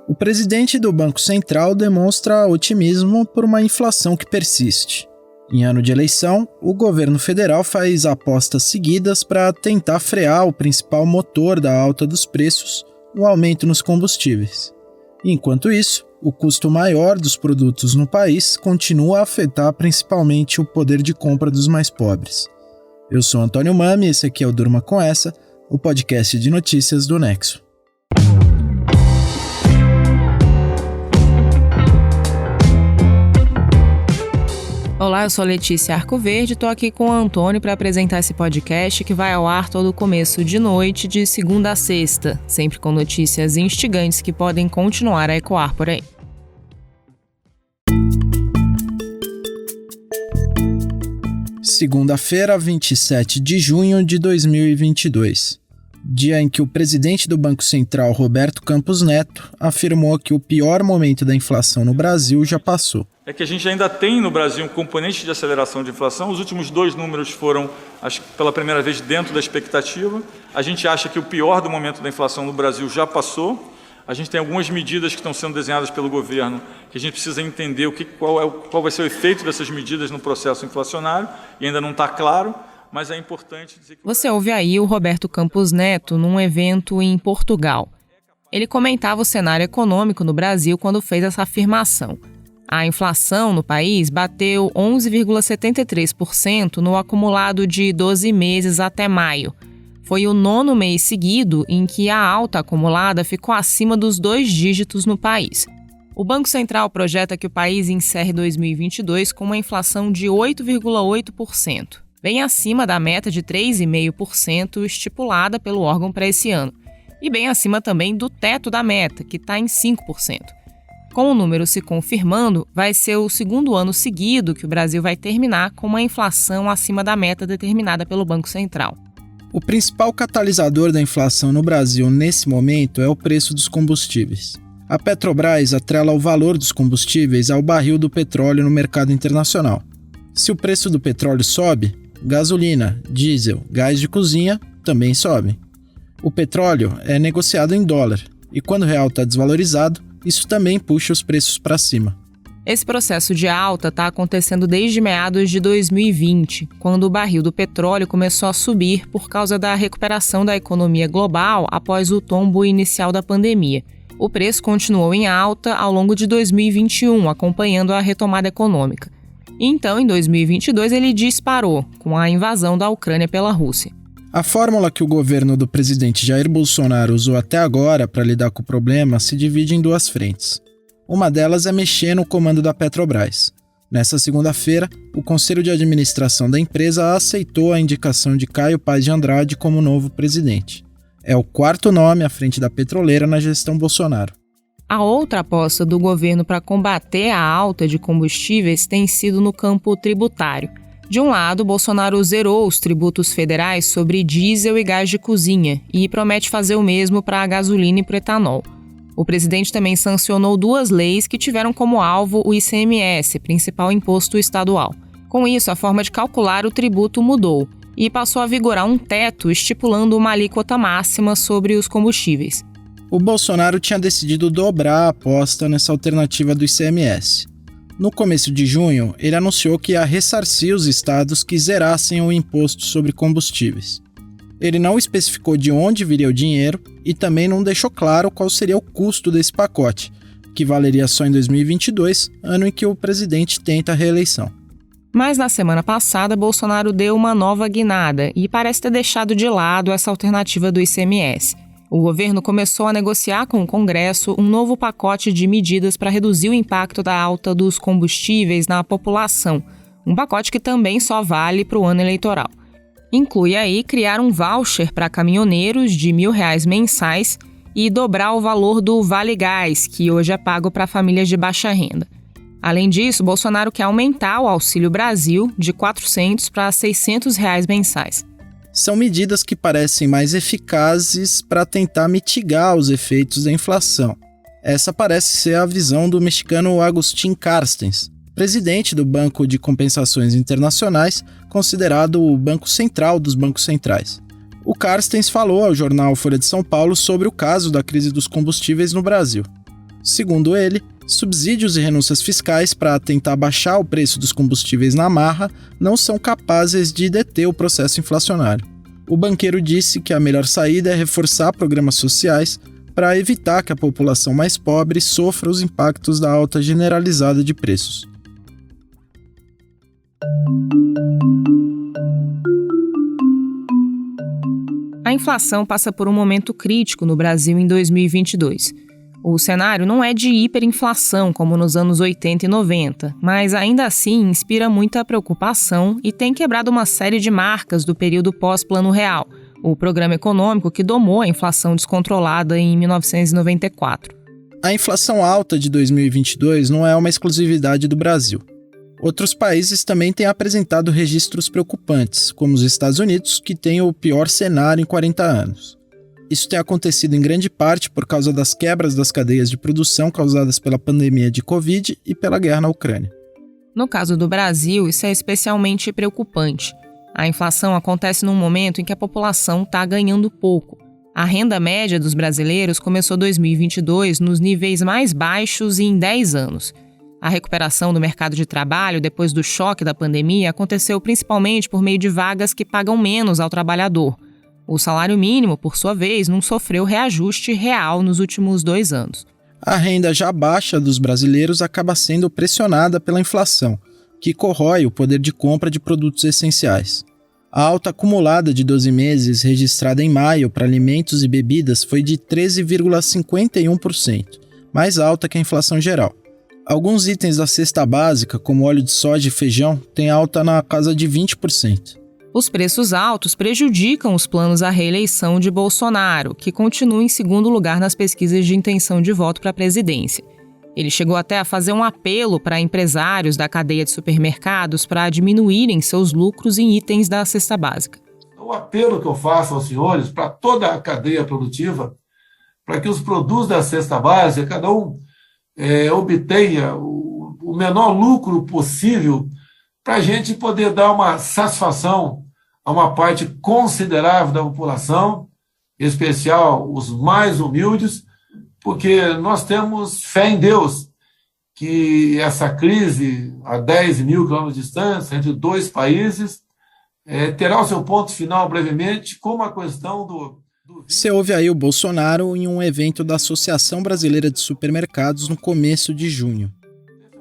O presidente do Banco Central demonstra otimismo por uma inflação que persiste. Em ano de eleição, o governo federal faz apostas seguidas para tentar frear o principal motor da alta dos preços, o aumento nos combustíveis. Enquanto isso, o custo maior dos produtos no país continua a afetar principalmente o poder de compra dos mais pobres. Eu sou Antônio Mami e esse aqui é o Durma Com Essa, o podcast de notícias do Nexo. Olá, eu sou Letícia Arcoverde e estou aqui com o Antônio para apresentar esse podcast que vai ao ar todo começo de noite, de segunda a sexta, sempre com notícias instigantes que podem continuar a ecoar por aí. Segunda-feira, 27 de junho de 2022. Dia em que o presidente do Banco Central, Roberto Campos Neto, afirmou que o pior momento da inflação no Brasil já passou. É que a gente ainda tem no Brasil um componente de aceleração de inflação. Os últimos 2 números foram, acho que pela primeira vez, dentro da expectativa. A gente acha que o pior do momento da inflação no Brasil já passou. A gente tem algumas medidas que estão sendo desenhadas pelo governo que a gente precisa entender qual vai ser o efeito dessas medidas no processo inflacionário e ainda não está claro. Mas é importante dizer que... Você ouve aí o Roberto Campos Neto num evento em Portugal. Ele comentava o cenário econômico no Brasil quando fez essa afirmação. A inflação no país bateu 11,73% no acumulado de 12 meses até maio. Foi o 9º mês seguido em que a alta acumulada ficou acima dos 2 dígitos no país. O Banco Central projeta que o país encerre 2022 com uma inflação de 8,8%. Bem acima da meta de 3,5% estipulada pelo órgão para esse ano, e bem acima também do teto da meta, que está em 5%. Com o número se confirmando, vai ser o 2º ano seguido que o Brasil vai terminar com uma inflação acima da meta determinada pelo Banco Central. O principal catalisador da inflação no Brasil nesse momento é o preço dos combustíveis. A Petrobras atrela o valor dos combustíveis ao barril do petróleo no mercado internacional. Se o preço do petróleo sobe, gasolina, diesel, gás de cozinha também sobem. O petróleo é negociado em dólar e quando o real está desvalorizado, isso também puxa os preços para cima. Esse processo de alta está acontecendo desde meados de 2020, quando o barril do petróleo começou a subir por causa da recuperação da economia global após o tombo inicial da pandemia. O preço continuou em alta ao longo de 2021, acompanhando a retomada econômica. Então, em 2022, ele disparou, com a invasão da Ucrânia pela Rússia. A fórmula que o governo do presidente Jair Bolsonaro usou até agora para lidar com o problema se divide em 2 frentes. Uma delas é mexer no comando da Petrobras. Nessa segunda-feira, o Conselho de Administração da empresa aceitou a indicação de Caio Paz de Andrade como novo presidente. É o 4º nome à frente da petroleira na gestão Bolsonaro. A outra aposta do governo para combater a alta de combustíveis tem sido no campo tributário. De um lado, Bolsonaro zerou os tributos federais sobre diesel e gás de cozinha e promete fazer o mesmo para a gasolina e para o etanol. O presidente também sancionou 2 leis que tiveram como alvo o ICMS, principal imposto estadual. Com isso, a forma de calcular o tributo mudou e passou a vigorar um teto estipulando uma alíquota máxima sobre os combustíveis. O Bolsonaro tinha decidido dobrar a aposta nessa alternativa do ICMS. No começo de junho, ele anunciou que ia ressarcir os estados que zerassem o imposto sobre combustíveis. Ele não especificou de onde viria o dinheiro e também não deixou claro qual seria o custo desse pacote, que valeria só em 2022, ano em que o presidente tenta a reeleição. Mas na semana passada, Bolsonaro deu uma nova guinada e parece ter deixado de lado essa alternativa do ICMS. O governo começou a negociar com o Congresso um novo pacote de medidas para reduzir o impacto da alta dos combustíveis na população, um pacote que também só vale para o ano eleitoral. Inclui aí criar um voucher para caminhoneiros de R$1.000 mensais e dobrar o valor do Vale Gás, que hoje é pago para famílias de baixa renda. Além disso, Bolsonaro quer aumentar o Auxílio Brasil de R$400 para R$600 mensais. São medidas que parecem mais eficazes para tentar mitigar os efeitos da inflação. Essa parece ser a visão do mexicano Agustín Carstens, presidente do Banco de Compensações Internacionais, considerado o banco central dos bancos centrais. O Carstens falou ao jornal Folha de São Paulo sobre o caso da crise dos combustíveis no Brasil. Segundo ele, subsídios e renúncias fiscais para tentar baixar o preço dos combustíveis na marra não são capazes de deter o processo inflacionário. O banqueiro disse que a melhor saída é reforçar programas sociais para evitar que a população mais pobre sofra os impactos da alta generalizada de preços. A inflação passa por um momento crítico no Brasil em 2022. O cenário não é de hiperinflação como nos anos 80 e 90, mas ainda assim inspira muita preocupação e tem quebrado uma série de marcas do período pós-Plano Real, o programa econômico que domou a inflação descontrolada em 1994. A inflação alta de 2022 não é uma exclusividade do Brasil. Outros países também têm apresentado registros preocupantes, como os Estados Unidos, que têm o pior cenário em 40 anos. Isso tem acontecido em grande parte por causa das quebras das cadeias de produção causadas pela pandemia de Covid e pela guerra na Ucrânia. No caso do Brasil, isso é especialmente preocupante. A inflação acontece num momento em que a população está ganhando pouco. A renda média dos brasileiros começou 2022 nos níveis mais baixos em 10 anos. A recuperação do mercado de trabalho depois do choque da pandemia aconteceu principalmente por meio de vagas que pagam menos ao trabalhador. O salário mínimo, por sua vez, não sofreu reajuste real nos últimos 2 anos. A renda já baixa dos brasileiros acaba sendo pressionada pela inflação, que corrói o poder de compra de produtos essenciais. A alta acumulada de 12 meses registrada em maio para alimentos e bebidas foi de 13,51%, mais alta que a inflação geral. Alguns itens da cesta básica, como óleo de soja e feijão, têm alta na casa de 20%. Os preços altos prejudicam os planos à reeleição de Bolsonaro, que continua em segundo lugar nas pesquisas de intenção de voto para a presidência. Ele chegou até a fazer um apelo para empresários da cadeia de supermercados para diminuírem seus lucros em itens da cesta básica. O apelo que eu faço aos senhores, para toda a cadeia produtiva, para que os produtos da cesta básica, cada um obtenha o menor lucro possível, para a gente poder dar uma satisfação a uma parte considerável da população, em especial os mais humildes, porque nós temos fé em Deus que essa crise, a 10 mil quilômetros de distância, entre 2 países, terá o seu ponto final brevemente, como a questão do... Você ouve aí o Bolsonaro em um evento da Associação Brasileira de Supermercados no começo de junho.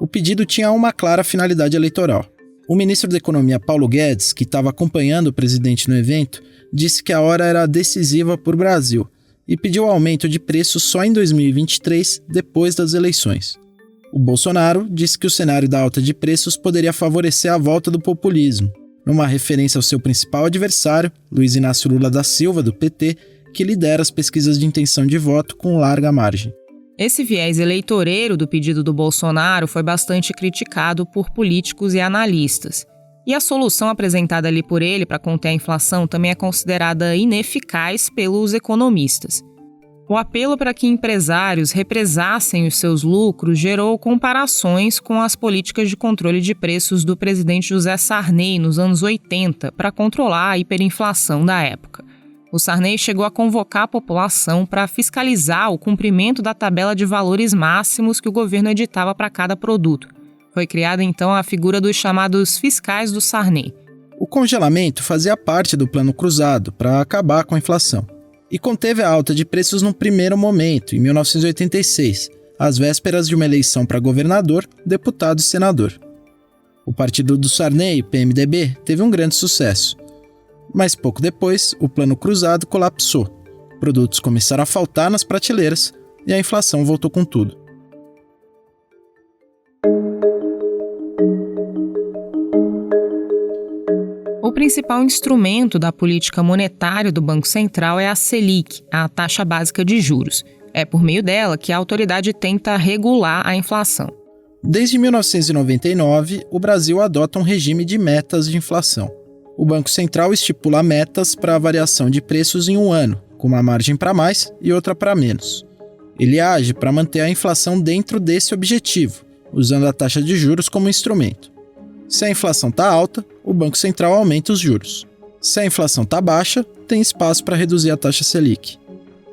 O pedido tinha uma clara finalidade eleitoral. O ministro da Economia, Paulo Guedes, que estava acompanhando o presidente no evento, disse que a hora era decisiva para o Brasil e pediu aumento de preços só em 2023, depois das eleições. O Bolsonaro disse que o cenário da alta de preços poderia favorecer a volta do populismo, numa referência ao seu principal adversário, Luiz Inácio Lula da Silva, do PT, que lidera as pesquisas de intenção de voto com larga margem. Esse viés eleitoreiro do pedido do Bolsonaro foi bastante criticado por políticos e analistas. E a solução apresentada ali por ele para conter a inflação também é considerada ineficaz pelos economistas. O apelo para que empresários represassem os seus lucros gerou comparações com as políticas de controle de preços do presidente José Sarney nos anos 80 para controlar a hiperinflação da época. O Sarney chegou a convocar a população para fiscalizar o cumprimento da tabela de valores máximos que o governo editava para cada produto. Foi criada então a figura dos chamados fiscais do Sarney. O congelamento fazia parte do Plano Cruzado para acabar com a inflação e conteve a alta de preços num primeiro momento, em 1986, às vésperas de uma eleição para governador, deputado e senador. O partido do Sarney, PMDB, teve um grande sucesso. Mas pouco depois, o Plano Cruzado colapsou. Produtos começaram a faltar nas prateleiras e a inflação voltou com tudo. O principal instrumento da política monetária do Banco Central é a Selic, a taxa básica de juros. É por meio dela que a autoridade tenta regular a inflação. Desde 1999, o Brasil adota um regime de metas de inflação. O Banco Central estipula metas para a variação de preços em um ano, com uma margem para mais e outra para menos. Ele age para manter a inflação dentro desse objetivo, usando a taxa de juros como instrumento. Se a inflação está alta, o Banco Central aumenta os juros. Se a inflação está baixa, tem espaço para reduzir a taxa Selic.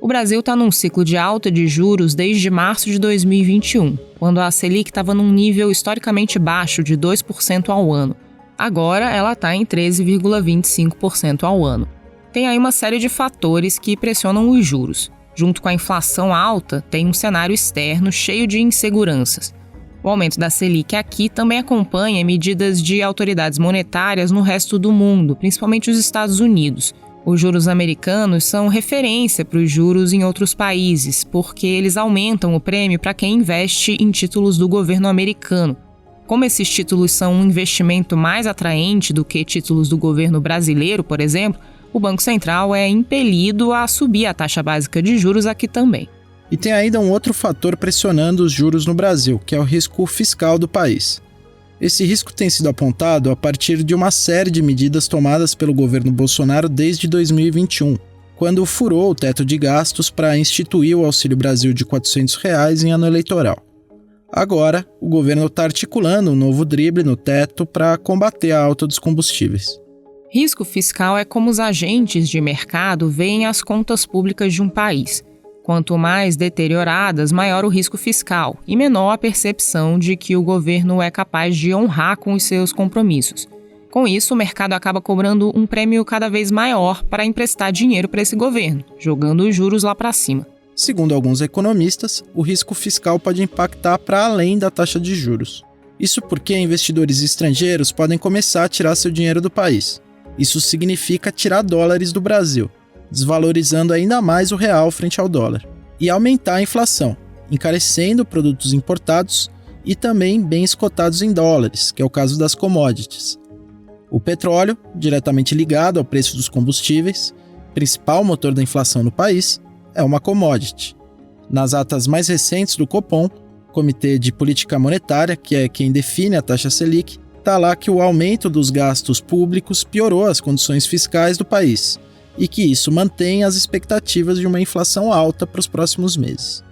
O Brasil está num ciclo de alta de juros desde março de 2021, quando a Selic estava num nível historicamente baixo de 2% ao ano. Agora ela está em 13,25% ao ano. Tem aí uma série de fatores que pressionam os juros. Junto com a inflação alta, tem um cenário externo cheio de inseguranças. O aumento da Selic aqui também acompanha medidas de autoridades monetárias no resto do mundo, principalmente os Estados Unidos. Os juros americanos são referência para os juros em outros países, porque eles aumentam o prêmio para quem investe em títulos do governo americano. Como esses títulos são um investimento mais atraente do que títulos do governo brasileiro, por exemplo, o Banco Central é impelido a subir a taxa básica de juros aqui também. E tem ainda um outro fator pressionando os juros no Brasil, que é o risco fiscal do país. Esse risco tem sido apontado a partir de uma série de medidas tomadas pelo governo Bolsonaro desde 2021, quando furou o teto de gastos para instituir o Auxílio Brasil de R$ 400 em ano eleitoral. Agora, o governo está articulando um novo drible no teto para combater a alta dos combustíveis. Risco fiscal é como os agentes de mercado veem as contas públicas de um país. Quanto mais deterioradas, maior o risco fiscal e menor a percepção de que o governo é capaz de honrar com os seus compromissos. Com isso, o mercado acaba cobrando um prêmio cada vez maior para emprestar dinheiro para esse governo, jogando os juros lá para cima. Segundo alguns economistas, o risco fiscal pode impactar para além da taxa de juros. Isso porque investidores estrangeiros podem começar a tirar seu dinheiro do país. Isso significa tirar dólares do Brasil, desvalorizando ainda mais o real frente ao dólar, e aumentar a inflação, encarecendo produtos importados e também bens cotados em dólares, que é o caso das commodities. O petróleo, diretamente ligado ao preço dos combustíveis, principal motor da inflação no país, é uma commodity. Nas atas mais recentes do Copom, Comitê de Política Monetária, que é quem define a taxa Selic, está lá que o aumento dos gastos públicos piorou as condições fiscais do país, e que isso mantém as expectativas de uma inflação alta para os próximos meses.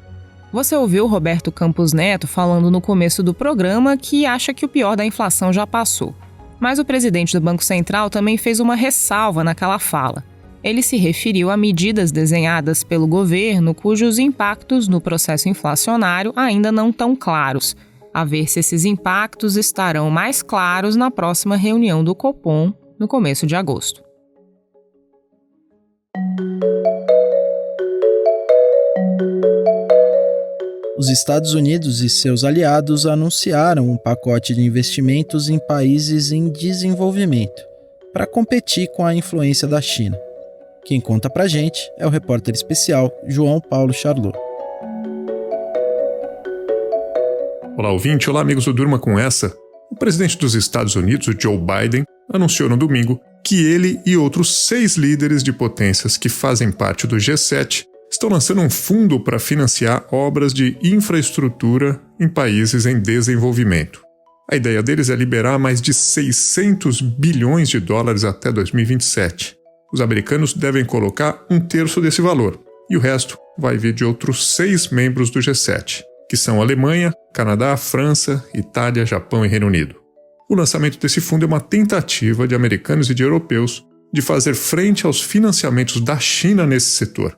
Você ouviu Roberto Campos Neto falando no começo do programa que acha que o pior da inflação já passou. Mas o presidente do Banco Central também fez uma ressalva naquela fala. Ele se referiu a medidas desenhadas pelo governo cujos impactos no processo inflacionário ainda não estão claros. A ver se esses impactos estarão mais claros na próxima reunião do Copom, no começo de agosto. Os Estados Unidos e seus aliados anunciaram um pacote de investimentos em países em desenvolvimento para competir com a influência da China. Quem conta pra gente é o repórter especial João Paulo Charlot. Olá, ouvinte. Olá, amigos do Durma Com Essa. O presidente dos Estados Unidos, o Joe Biden, anunciou no domingo que ele e outros 6 líderes de potências que fazem parte do G7 estão lançando um fundo para financiar obras de infraestrutura em países em desenvolvimento. A ideia deles é liberar mais de 600 bilhões de dólares até 2027. Os americanos devem colocar 1/3 desse valor, e o resto vai vir de outros 6 membros do G7, que são Alemanha, Canadá, França, Itália, Japão e Reino Unido. O lançamento desse fundo é uma tentativa de americanos e de europeus de fazer frente aos financiamentos da China nesse setor.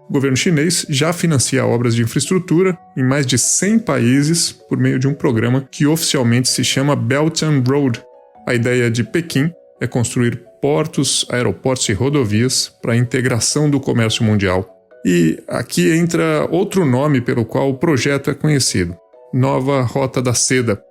O governo chinês já financia obras de infraestrutura em mais de 100 países por meio de um programa que oficialmente se chama Belt and Road. A ideia de Pequim é construir portos, aeroportos e rodovias para a integração do comércio mundial. E aqui entra outro nome pelo qual o projeto é conhecido: Nova Rota da Seda.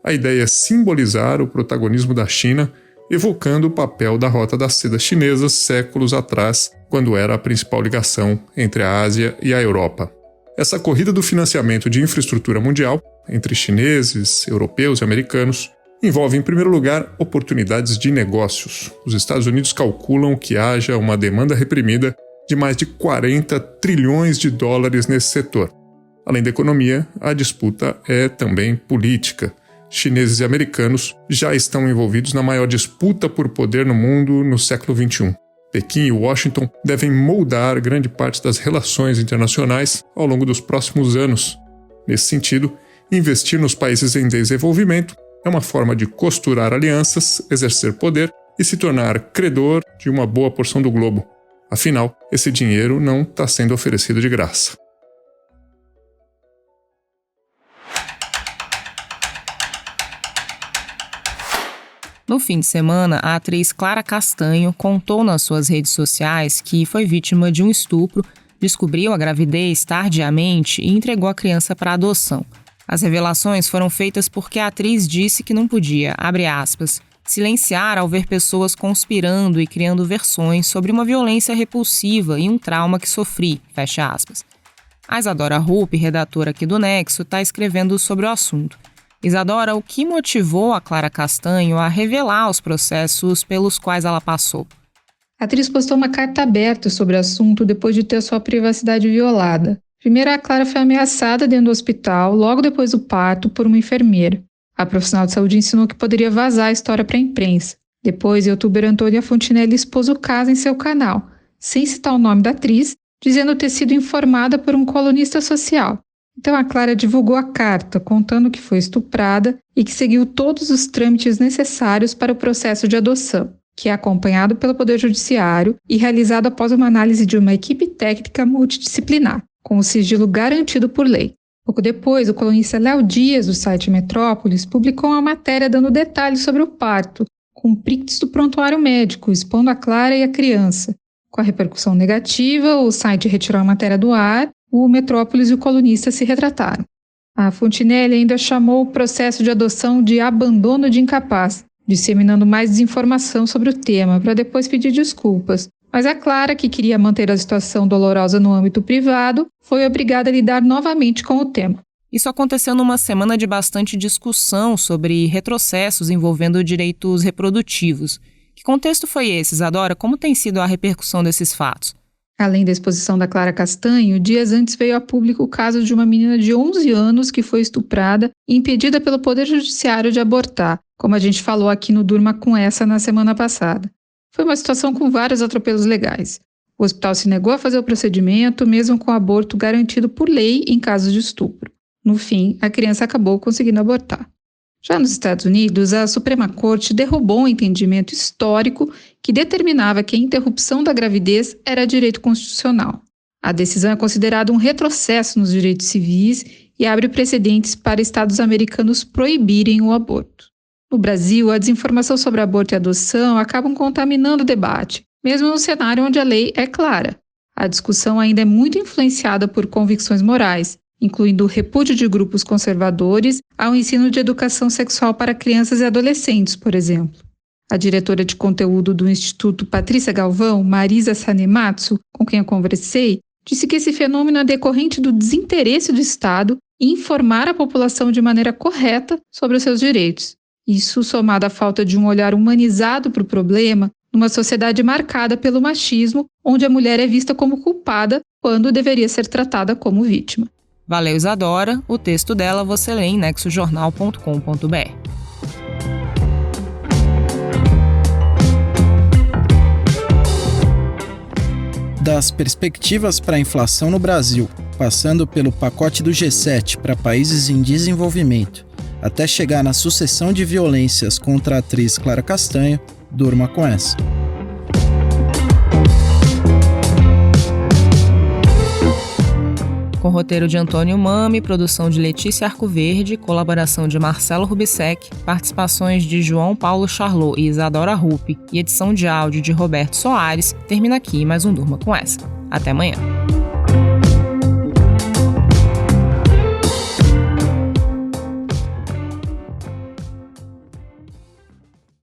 A ideia é simbolizar o protagonismo da China, evocando o papel da Rota da Seda chinesa séculos atrás, quando era a principal ligação entre a Ásia e a Europa. Essa corrida do financiamento de infraestrutura mundial, entre chineses, europeus e americanos, envolve, em primeiro lugar, oportunidades de negócios. Os Estados Unidos calculam que haja uma demanda reprimida de mais de 40 trilhões de dólares nesse setor. Além da economia, a disputa é também política. Chineses e americanos já estão envolvidos na maior disputa por poder no mundo no século XXI. Pequim e Washington devem moldar grande parte das relações internacionais ao longo dos próximos anos. Nesse sentido, investir nos países em desenvolvimento é uma forma de costurar alianças, exercer poder e se tornar credor de uma boa porção do globo. Afinal, esse dinheiro não está sendo oferecido de graça. No fim de semana, a atriz Clara Castanho contou nas suas redes sociais que foi vítima de um estupro, descobriu a gravidez tardiamente e entregou a criança para adoção. As revelações foram feitas porque a atriz disse que não podia, abre aspas, silenciar ao ver pessoas conspirando e criando versões sobre uma violência repulsiva e um trauma que sofri, fecha aspas. A Isadora Rupp, redatora aqui do Nexo, está escrevendo sobre o assunto. Isadora, o que motivou a Clara Castanho a revelar os processos pelos quais ela passou? A atriz postou uma carta aberta sobre o assunto depois de ter sua privacidade violada. Primeiro, a Clara foi ameaçada dentro do hospital, logo depois do parto, por uma enfermeira. A profissional de saúde ensinou que poderia vazar a história para a imprensa. Depois, o youtuber Antônia Fontinelli expôs o caso em seu canal, sem citar o nome da atriz, dizendo ter sido informada por um colunista social. Então, a Clara divulgou a carta, contando que foi estuprada e que seguiu todos os trâmites necessários para o processo de adoção, que é acompanhado pelo Poder Judiciário e realizado após uma análise de uma equipe técnica multidisciplinar, com o sigilo garantido por lei. Pouco depois, o colunista Léo Dias, do site Metrópolis, publicou uma matéria dando detalhes sobre o parto, com prints do prontuário médico, expondo a Clara e a criança. Com a repercussão negativa, o site retirou a matéria do ar, o Metrópolis e o colunista se retrataram. A Fontinelli ainda chamou o processo de adoção de abandono de incapaz, disseminando mais desinformação sobre o tema, para depois pedir desculpas. Mas a Clara, que queria manter a situação dolorosa no âmbito privado, foi obrigada a lidar novamente com o tema. Isso aconteceu numa semana de bastante discussão sobre retrocessos envolvendo direitos reprodutivos. Que contexto foi esse, Isadora? Como tem sido a repercussão desses fatos? Além da exposição da Clara Castanho, dias antes veio a público o caso de uma menina de 11 anos que foi estuprada e impedida pelo Poder Judiciário de abortar, como a gente falou aqui no Durma com Essa na semana passada. Foi uma situação com vários atropelos legais. O hospital se negou a fazer o procedimento, mesmo com o aborto garantido por lei em casos de estupro. No fim, a criança acabou conseguindo abortar. Já nos Estados Unidos, a Suprema Corte derrubou um entendimento histórico que determinava que a interrupção da gravidez era direito constitucional. A decisão é considerada um retrocesso nos direitos civis e abre precedentes para estados americanos proibirem o aborto. No Brasil, a desinformação sobre aborto e adoção acabam contaminando o debate, mesmo no cenário onde a lei é clara. A discussão ainda é muito influenciada por convicções morais, incluindo o repúdio de grupos conservadores ao ensino de educação sexual para crianças e adolescentes, por exemplo. A diretora de conteúdo do Instituto Patrícia Galvão, Marisa Sanematsu, com quem eu conversei, disse que esse fenômeno é decorrente do desinteresse do Estado em informar a população de maneira correta sobre os seus direitos. Isso, somado à falta de um olhar humanizado para o problema, numa sociedade marcada pelo machismo, onde a mulher é vista como culpada quando deveria ser tratada como vítima. Valeu, Isadora. O texto dela você lê em nexojornal.com.br. Das perspectivas para a inflação no Brasil, passando pelo pacote do G7 para países em desenvolvimento, até chegar na sucessão de violências contra a atriz Clara Castanho, durma com essa. Com roteiro de Antônio Mami, produção de Letícia Arcoverde, colaboração de Marcelo Rubissec, participações de João Paulo Charlot e Isadora Rupp e edição de áudio de Roberto Soares, termina aqui mais um Durma com Essa. Até amanhã.